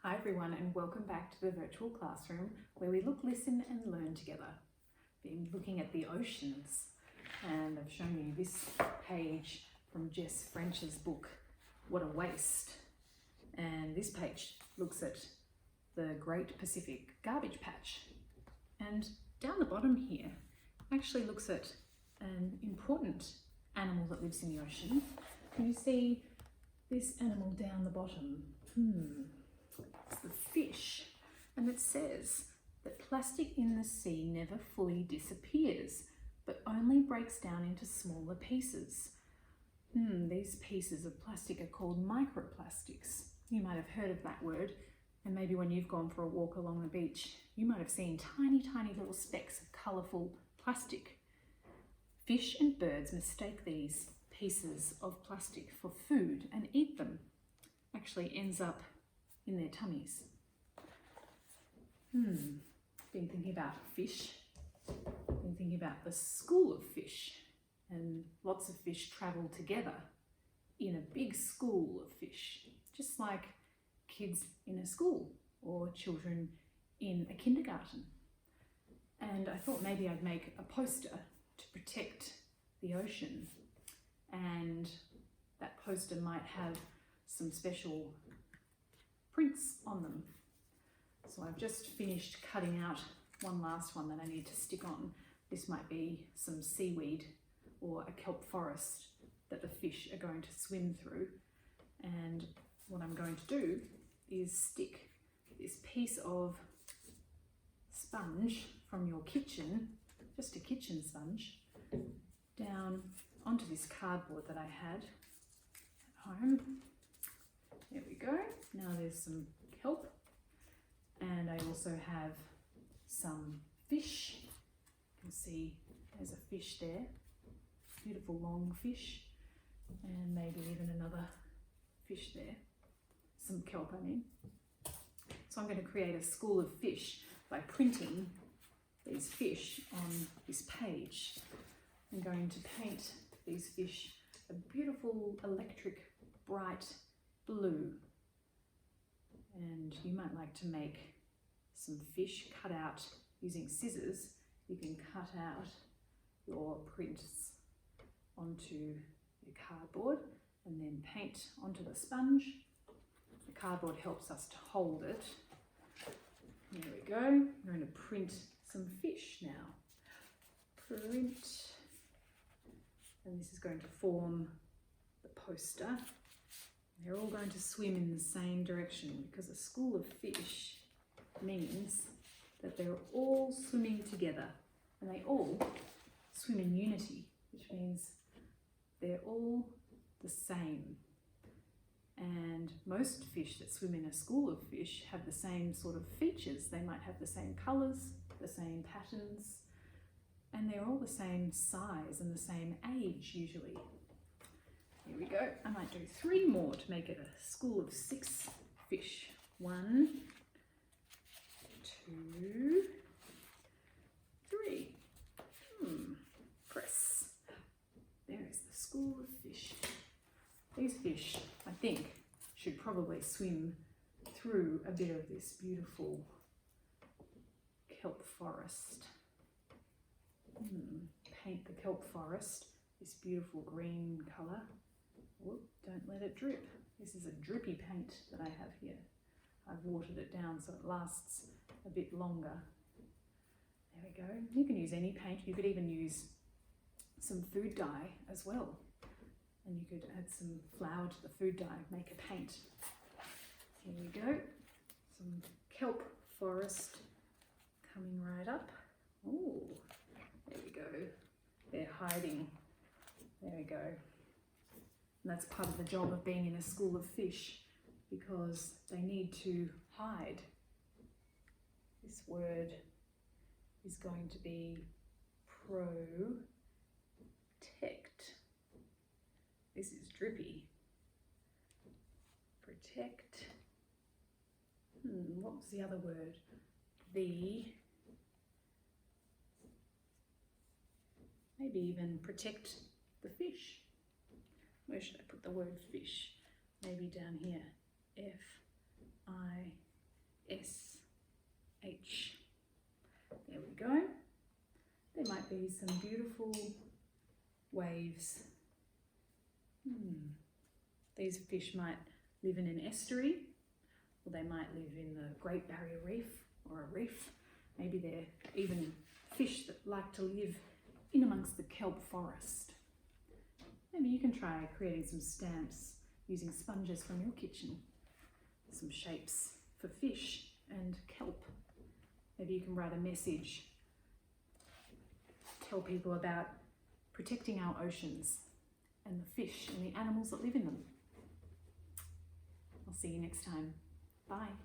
Hi everyone, and welcome back to the virtual classroom where we look, listen and learn together. Been looking at the oceans, and I've shown you this page from Jess French's book, What a Waste. And this page looks at the Great Pacific Garbage Patch. And down the bottom here actually looks at an important animal that lives in the ocean. Can you see this animal down the bottom? It's the fish, and it says that plastic in the sea never fully disappears, but only breaks down into smaller pieces. These pieces of plastic are called microplastics. You might have heard of that word, and maybe when you've gone for a walk along the beach, you might have seen tiny, tiny little specks of colourful plastic. Fish and birds mistake these pieces of plastic for food and eat them. Actually ends up in their tummies. Been thinking about fish, been thinking about the school of fish, and lots of fish travel together in a big school of fish, just like kids in a school or children in a kindergarten. And I thought maybe I'd make a poster to protect the ocean, and that poster might have some special prints on them. So I've just finished cutting out one last one that I need to stick on. This might be some seaweed or a kelp forest that the fish are going to swim through. And what I'm going to do is stick this piece of sponge from your kitchen, just a kitchen sponge, down onto this cardboard that I had at home. There we go. Now there's some kelp, and I also have some fish. You can see there's a fish there, beautiful long fish, and maybe even another fish there, some kelp I mean. So I'm going to create a school of fish by printing these fish on this page. I'm going to paint these fish a beautiful electric bright blue, and you might like to make some fish cut out using scissors. You can cut out your prints onto your cardboard and then paint onto the sponge. The cardboard helps us to hold it. There we go. I'm going to print some fish now. Print, and this is going to form the poster. They're all going to swim in the same direction because a school of fish means that they're all swimming together, and they all swim in unity, which means they're all the same. And most fish that swim in a school of fish have the same sort of features. They might have the same colours, the same patterns, and they're all the same size and the same age usually. Here we go. I might do 3 more to make it a school of 6 fish. 1, 2, 3. Press. There is the school of fish. These fish, I think, should probably swim through a bit of this beautiful kelp forest. Paint the kelp forest this beautiful green colour. Whoop, don't let it drip. This is a drippy paint that I have here. I've watered it down so it lasts a bit longer. There we go. You can use any paint. You could even use some food dye as well. And you could add some flour to the food dye, make a paint. Here we go. Some kelp forest coming right up. Oh, there we go. They're hiding. There we go. And that's part of the job of being in a school of fish, because they need to hide. This word is going to be protect. This is drippy. Protect. What was the other word? Maybe even protect the fish. Where should I put the word fish? Maybe down here. F-I beach. There we go. There might be some beautiful waves. These fish might live in an estuary, or they might live in the Great Barrier Reef or a reef. Maybe they're even fish that like to live in amongst the kelp forest. Maybe you can try creating some stamps using sponges from your kitchen. Some shapes for fish and kelp. Maybe you can write a message. Tell people about protecting our oceans and the fish and the animals that live in them. I'll see you next time. Bye.